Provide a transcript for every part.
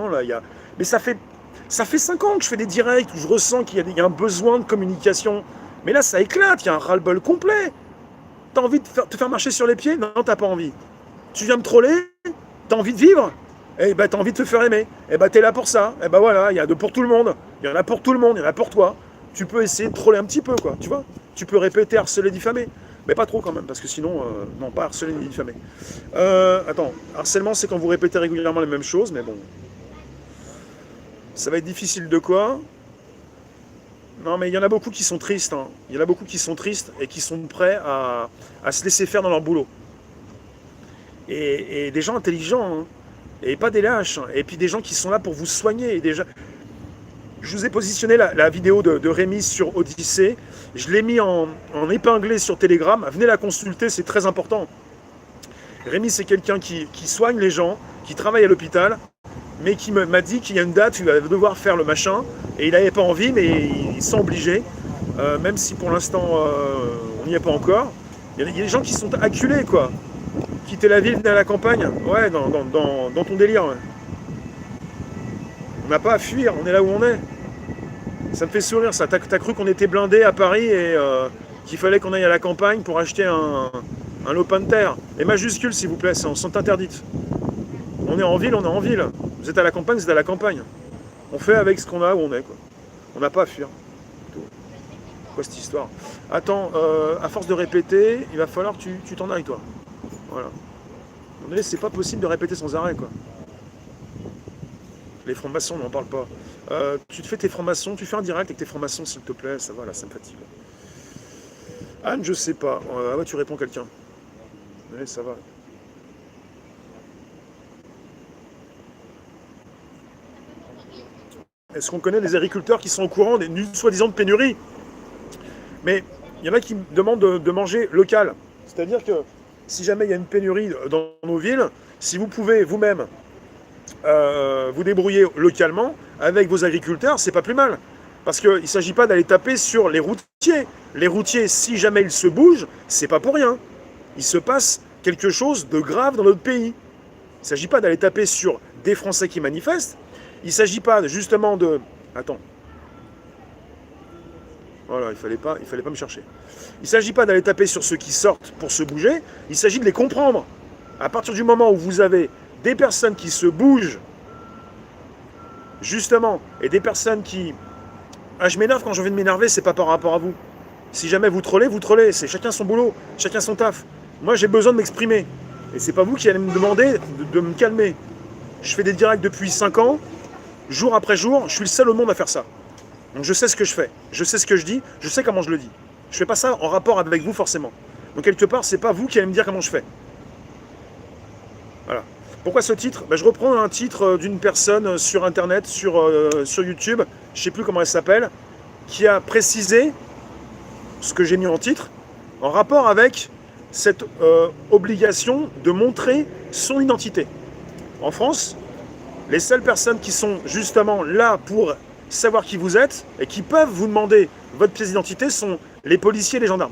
là, mais ça fait 5 ans que je fais des directs où je ressens qu'il y a un besoin de communication. Mais là, ça éclate, il y a un ras-le-bol complet. T'as envie de te faire marcher sur les pieds? Non, t'as pas envie. Tu viens me troller? T'as envie de vivre? Eh ben, t'as envie de te faire aimer. Eh ben, t'es là pour ça. Eh ben voilà, il y a de pour tout le monde. Il y en a pour tout le monde, il y en a pour toi. Tu peux essayer de troller un petit peu, quoi, tu vois. Tu peux répéter, harceler, diffamer. Mais pas trop quand même, parce que sinon, non, pas harceler ni diffamer. Attends, harcèlement, c'est quand vous répétez régulièrement les mêmes choses, mais bon. Ça va être difficile de quoi? Non, mais il y en a beaucoup qui sont tristes. Hein. Il y en a beaucoup qui sont tristes et qui sont prêts à se laisser faire dans leur boulot. Et des gens intelligents, hein. Et pas des lâches. Hein. Et puis des gens qui sont là pour vous soigner. Et déjà, je vous ai positionné la vidéo de Rémi sur Odyssée. Je l'ai mis en épinglé sur Telegram. Venez la consulter, c'est très important. Rémi, c'est quelqu'un qui soigne les gens, qui travaille à l'hôpital, mais qui m'a dit qu'il y a une date où il va devoir faire le machin. Et il n'avait pas envie, mais il s'est obligé. Même si pour l'instant, on n'y est pas encore. Il y a des gens qui sont acculés, quoi. Quitter la ville, venir à la campagne. Ouais, dans ton délire. Ouais. On n'a pas à fuir, on est là où on est. Ça me fait sourire, ça. T'as cru qu'on était blindés à Paris et qu'il fallait qu'on aille à la campagne pour acheter un lopin de terre. Les majuscules, s'il vous plaît, sont interdites. On est en ville, on est en ville. Vous êtes à la campagne, vous êtes à la campagne. On fait avec ce qu'on a où on est, quoi. On n'a pas à fuir. Quoi cette histoire? Attends, à force de répéter, il va falloir que tu t'en ailles, toi. Voilà. À un moment donné, c'est pas possible de répéter sans arrêt, quoi. Les francs-maçons, on n'en parle pas. Tu te fais tes francs-maçons, tu fais un direct avec tes francs-maçons, s'il te plaît, ça va, là, ça me fatigue. Anne, je sais pas. Ah ouais, tu réponds quelqu'un. Ouais, ça va. Est-ce qu'on connaît des agriculteurs qui sont au courant d'une soi-disant de pénurie? Mais il y en a qui me demandent de manger local. C'est-à-dire que si jamais il y a une pénurie dans nos villes, si vous pouvez vous-même vous débrouiller localement avec vos agriculteurs, c'est pas plus mal. Parce qu'il ne s'agit pas d'aller taper sur les routiers. Les routiers, si jamais ils se bougent, c'est pas pour rien. Il se passe quelque chose de grave dans notre pays. Il ne s'agit pas d'aller taper sur des Français qui manifestent. Il ne s'agit pas justement de... Attends. Voilà, il fallait pas me chercher. Il ne s'agit pas d'aller taper sur ceux qui sortent pour se bouger. Il s'agit de les comprendre. À partir du moment où vous avez des personnes qui se bougent, justement, et des personnes qui... Ah, je m'énerve quand j'ai envie de m'énerver, c'est pas par rapport à vous. Si jamais vous trollez, c'est chacun son boulot, chacun son taf. Moi, j'ai besoin de m'exprimer. Et c'est pas vous qui allez me demander de me calmer. Je fais des directs depuis 5 ans, jour après jour, je suis le seul au monde à faire ça. Donc je sais ce que je fais, je sais ce que je dis, je sais comment je le dis. Je fais pas ça en rapport avec vous forcément. Donc quelque part, c'est pas vous qui allez me dire comment je fais. Voilà. Pourquoi ce titre? Je reprends un titre d'une personne sur internet, sur YouTube, je sais plus comment elle s'appelle, qui a précisé ce que j'ai mis en titre, en rapport avec cette obligation de montrer son identité. En France, les seules personnes qui sont justement là pour savoir qui vous êtes et qui peuvent vous demander votre pièce d'identité sont les policiers et les gendarmes.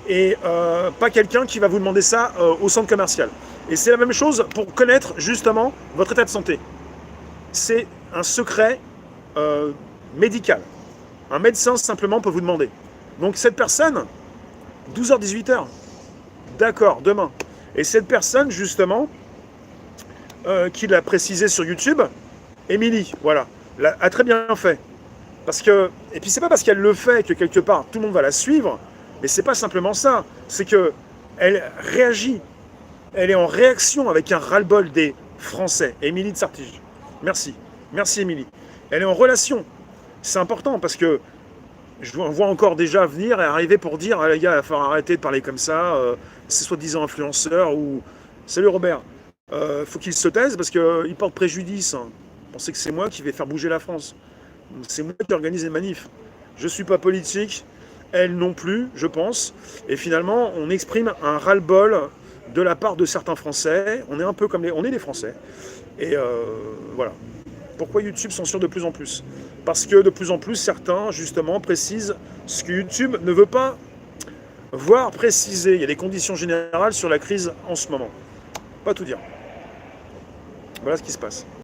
Et pas quelqu'un qui va vous demander ça au centre commercial. Et c'est la même chose pour connaître justement votre état de santé. C'est un secret médical. Un médecin simplement peut vous demander. Donc cette personne, 12h, 18h, d'accord, demain. Et cette personne justement, qui l'a précisé sur YouTube, Émilie, voilà, a très bien fait. Parce que, et puis c'est pas parce qu'elle le fait que quelque part tout le monde va la suivre, mais c'est pas simplement ça, c'est que elle réagit, elle est en réaction avec un ras-le-bol des Français. Émilie de Sartige, merci Émilie. Elle est en relation, c'est important parce que je vois encore déjà venir et arriver pour dire, ah, les gars, il va falloir arrêter de parler comme ça, c'est soi-disant influenceur ou... Salut Robert, faut qu'il se taise parce qu'il porte préjudice. Hein. Pensez que c'est moi qui vais faire bouger la France. C'est moi qui organise les manifs. Je ne suis pas politique, elle non plus, je pense. Et finalement, on exprime un ras-le-bol de la part de certains Français. On est un peu comme on est des Français. Et voilà. Pourquoi YouTube censure de plus en plus? Parce que de plus en plus, certains, justement, précisent ce que YouTube ne veut pas voir préciser. Il y a des conditions générales sur la crise en ce moment. Pas tout dire. Voilà ce qui se passe.